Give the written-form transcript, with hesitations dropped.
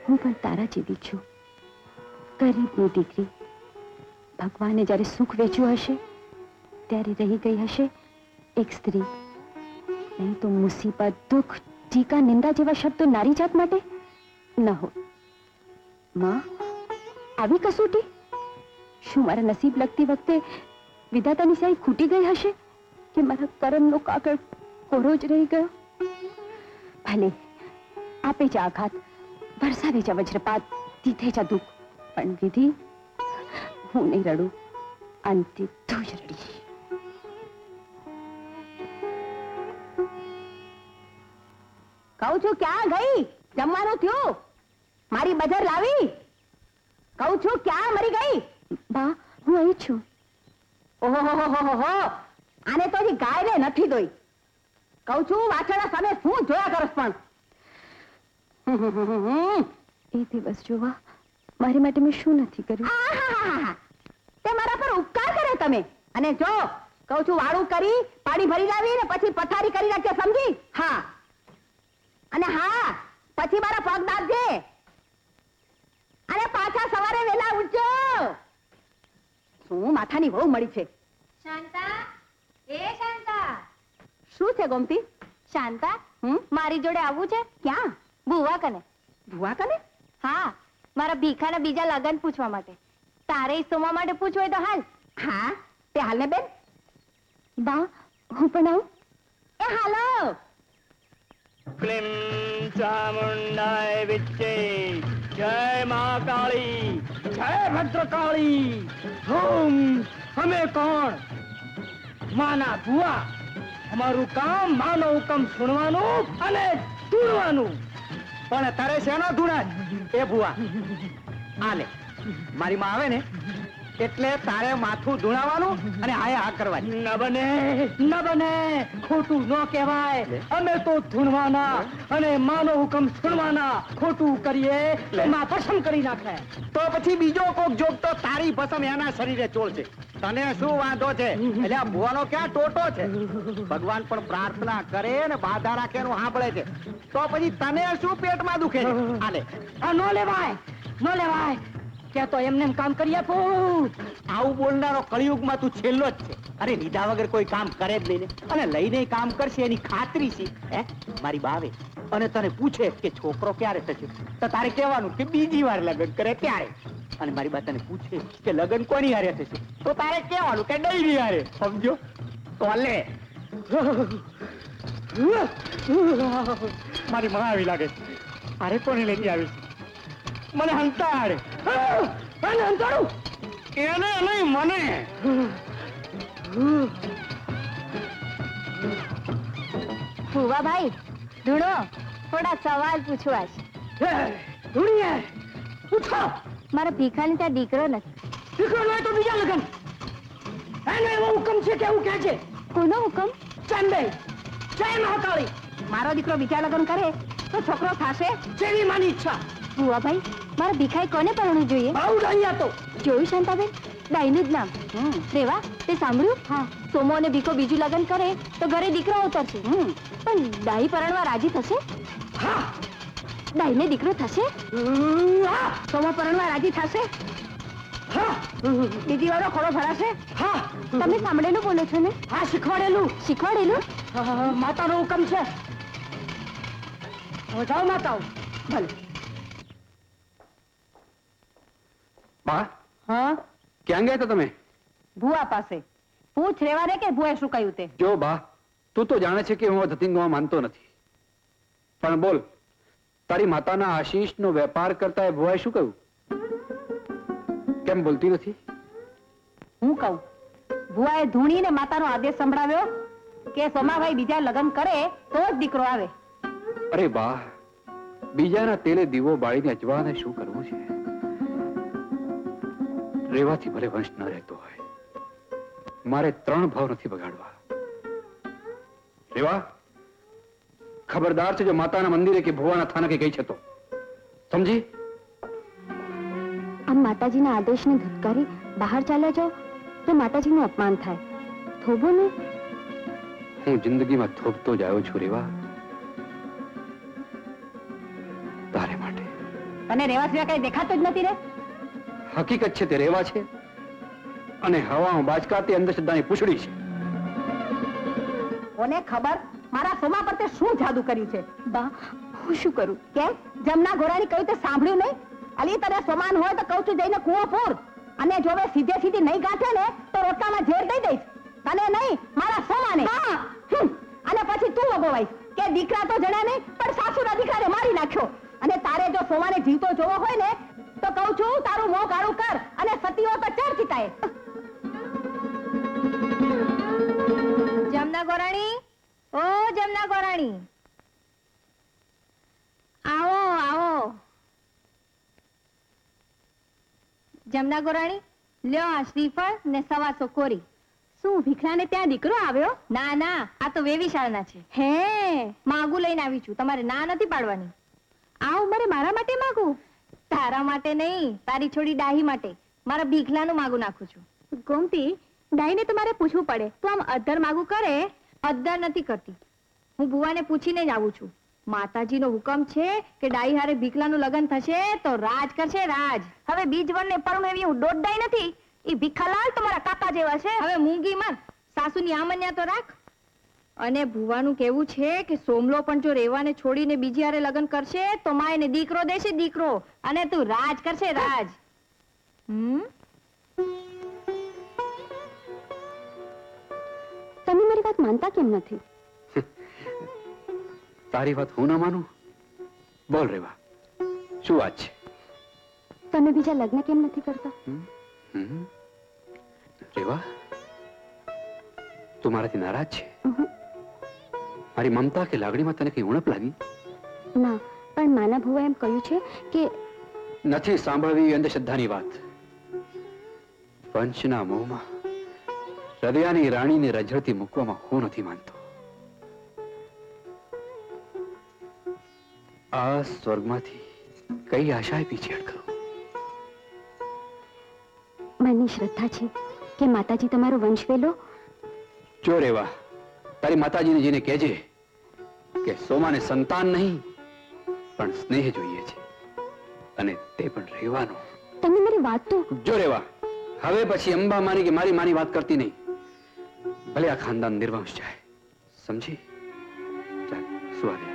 હું પણ તારા જેવી છું, ગરીબની દીકરી. ભગવાને જ્યારે સુખ વેચ્યું હશે ત્યારે રહી ગઈ હશે એક સ્ત્રી. નહીં તો મુસીબત, દુઃખ, ટીકા, નિંદા જેવા શબ્દો નારી જાત માટે ન હોય. માં, આવી કસોટી? શું મારા નસીબ લગતી વખતે વિધાતાની સાઈ ખૂટી ગઈ હશે કે મારા કરમનો કાગળ કોરો જ રહી ગયો? ભલે આપે જ આઘાત, વરસાવે જ વજ્રપાત, દીધે જ દુઃખ, પણ વિધિ, હું નહીં રડું. અંતે તું જ રડીશ. કહું છું ક્યાં ગઈ? જમવાનું થયું? મારી બજાર લાવી? કહું છું ક્યાં મરી ગઈ? બા, હું અહીં છું. ઓહો, આને તો હજી ગાયને નથી દોઈ. કહું છું વાછરડા સામે શું જોયા કરસ પણ? એ દિવસ જોવા મારી માટે મેં શું નથી કર્યું? તે મારા પર ઉપકાર કરે તમે. અને જો કહું છું વાળું કરી પાણી ભરી લાવી ને પછી પથારી કરી નાખજે, સમજી? હા. અને હા, પછી મારા પગ દાબજે. અને પાછા સવારે વેલા ઉઠજો. શું માથાની બહુ મળી છે. શાંતા, એ શાંતા. શું છે ગોમતી? શાંતા, મારી જોડે આવવું છે? ક્યાં? ભુવા કને. ભુવા કને? હા, મારા ભીખાના બીજા લગન પૂછવા માટે. તારે સોમા માટે પૂછવું હોય તો હાલ. હા, તે હાલ ને બેન. બા, હું પણ આવું? એ હાલો. ક્લીમ ચામુંડાય વિચ્ચે, જય મહાકાળી, જય ભદ્રકાળી. અમે કોણ? માના ભુવા. અમારું કામ માનો હુકમ સુણવાનું અને ધૂણવાનું. પણ તારે શેનો ધૂણા? એ ભુવા, આલે મારી માં આવે ને એટલે તારે માથું ધૂણાવાનું અને હાય હા કરવાની. ન બને, ન બને, ખોટું ન કહેવાય. અમે તો ધૂણવાના અને માનો હુકમ સુણવાના. ખોટું કરીએ એમાં પસમ કરી નાખે. તો પછી બીજો કોક જોગ તો તારી પસમ એના શરીરે ચોળશે. તને શું વાંધો છે? એટલે આ ભુવાનો ક્યાં ટોટો છે? ભગવાન પણ પ્રાર્થના કરે ને બાધા રાખે એનું સાંભળે છે. તો પછી તને શું પેટમાં દુખે છે? આલે. આ નો લેવાય, નો લેવાય. કે તો એમને કામ કરી આપું. આવું બોલનારો કળિયુગમાં તું છેલ્લો જ છે. અરે લીધા વગર કોઈ કામ કરે જ નહીં ને. અને લઈને કામ કરશે એની ખાતરી છે. હે, મારી બાવે અને તને પૂછે કે છોકરો ક્યારે થશે, તો તારે કહેવાનું કે બીજી વાર લગ્ન કરે ત્યારે. અને મારી બા તને પૂછે કે લગ્ન કોની હારે થશે, તો તારે કહેવાનું કે ડૈરી હારે. સમજો? તો લે. મારી માં આવી લાગે. અરે કોને લેતી આવી? મને હંતાડે. હંતાડું એને નહીં, મને. ભુવા ભાઈ, ધૂણો, થોડા સવાલ પૂછવા છે. પૂછો. મારા ભીખાની ત્યાં દીકરો નથી. દીકરો ન હોય તો બીજા લગન. એનો એવો હુકમ છે કે એવું કહે છે. કોનો હુકમ? ચાંદે, જય મહાકાળી. મારો દીકરો બીજા લગ્ન કરે તો છોકરો થશે? જેવી માની ઈચ્છા. ભુવા ભાઈ, મારા ભીખાઈ કોને પરણવું જોઈએ? બહુ અહીંયા તો જોયું શાંતાબેન? ડાઈનું જ નામ. રેવા, તે સાંભળ્યું? હા, સોમો અને ભીખો બીજું લગ્ન કરે તો ઘરે દીકરો અવતરશે. પણ ડાઈ પરણવા રાજી થશે? હા. ડાઈને દીકરો થશે? હા. સોમો પરણવા રાજી થશે? હા. બીજી વાળો ખોળો ભરાશે? હા. તમે સાંભળેલું બોલો છો ને? હા, શીખવાડેલું. શીખવાડેલું? માતાનો હુકમ છે. હવે જાઓ માતાઓ. ભલે. બા, હા, ક્યાં ગયા હતા તમે? ભુવા પાસે. પૂછ રેવાને કે ભુવાએ શું કહ્યું તે. જો બા, તું તો જાણે છે કે હું ધતિંગમાં માનતો નથી, પણ બોલ, તારી માતાના આશીષનો વેપાર કરતા એ ભુવાએ શું કહ્યું? કેમ બોલતી નથી? હું કહું, ભુવાએ ધૂણીને માતાનો આદેશ સંભળાવ્યો કે સોમાભાઈ બીજા લગ્ન કરે તો જ દીકરો આવે. અરે બા, બીજાના તેલે દીવો બાળીને અજવાને શું કરવું છે? રેવાથી ભલે વંશ ન રહેતો હોય, મારે 3 ભાવ નથી બગાડવા. રેવા, ખબરદાર છે જો માતાના મંદિરે કે ભુવાના થાનકે ગઈ છે તો. સમજી? આમ માતાજીના આદેશને ધુતકારી બહાર ચાલ્યા જાઓ તો માતાજીનું અપમાન થાય. થોભો ને. હું જિંદગીમાં થોભતો જ આવ્યો છું રેવા, તારે માટે. તને રેવા સિવાય કઈ દેખાતું જ નથી રે. હકીકત છે તે રેવા છે અને હવામાં બાચકાતી અંધશ્રદ્ધાની પૂંછડી છે. કોને ખબર મારા સોમા પર તે શું જાદુ કર્યું છે. બા હું શું કરું? કેમ જમના ઘોડાની કહ્યું તે સાંભળ્યું નહીં? અલી તને સોમાન હોય તો કહું છું જઈને કૂવો પૂર, અને જો હવે સીધે સીધી નહીં ગાંઠે ને તો રોટલામાં ઝેર દઈ દઈશ. તને નહીં, મારા સોમાને. અને પછી તું વગોવાઈશ કે દીકરા તો જણા નહીં પણ સાસુના દીકરાને મારી નાખ્યો. અને તારે જો સોમાને જીવતો જોવો હોય ને તો કહું છું તારું મોં કાળું કર અને સતીઓ તો ચર ચિતાય. જમના ગોરાણી, ઓ જમના ગોરાણી, આવો આવો. જમના ગોરાણી, લ્યો આ શ્રીફળ ને સવાસો કોરી. શું ભીખલાને ત્યાં દીકરો આવ્યો? ના ના, આ તો વેવિશાળના છે. હે, માગું લઈને આવી છું, તમારે ના નથી પાડવાની. આ ઉંમરે મારા માટે માંગુ? તારા માટે નહીં, તારી છોડી ડાહી માટે. મારા ભીખલાનું માગું નાખું છું. ગોમતી, ડાઈને તો મારે પૂછવું પડે. તું આમ અધર માગું કરે. અદ્દર નથી કરતી, હું ભુવાને પૂછીને જ આવું છું. માતાજીનો હુકમ છે કે ડાઈ હારે ભીખલાનું લગ્ન થશે તો રાજ કરશે રાજ. હવે બીજવણને પરણું એવી હું દોડડાઈ નથી. ઈ ભીખાલાલ તમારા કાકા જેવા છે. હવે મૂંગી મત, સાસુની આમન્યા તો રાખ. અને ભુવાનું કેવું છે કે સોમલો પણ જો રેવાને છોડીને બીજી હારે લગ્ન કરશે તો માયને દીકરો દેશે દીકરો, અને તું રાજ કરશે રાજ. તમે મારી વાત માનતા કેમ નથી? તારી વાત હું ના માનું? બોલ રેવા, શું વાત છે? તમે બીજા લગ્ન કેમ નથી કરતા? રેવા, તું મારાથી નારાજ છે? મારી મમતા કે લાગણીમાં તને કઈ ઉણપ લાગી? ના, પણ માના ભુવા એમ કહ્યું છે કે નથી સાંભળવી અંધશ્રદ્ધાની વાત. પંચના મોહમાં હૃદયાની રાણીને રઝળતી મૂકવામાં હું નથી માનતો. આ સ્વર્ગમાંથી કઈ આશાએ પીછેડ કરું? મને શ્રદ્ધા છે કે માતાજી તમારો વંશ વેલો. જો રેવા, તારી માતાજીને જઈને કહેજે કે સોમાને સંતાન નહીં પણ સ્નેહ જોઈએ છે, અને તે પણ રેવાનો. તમે મારી વાત તો. જો રેવા, હવે પછી અંબા માની કે મારી માની વાત કરતી નહીં. ભલે આ ખાનદાન નિર્વંશ જાય, સમજી? ચાલ સુવા દે.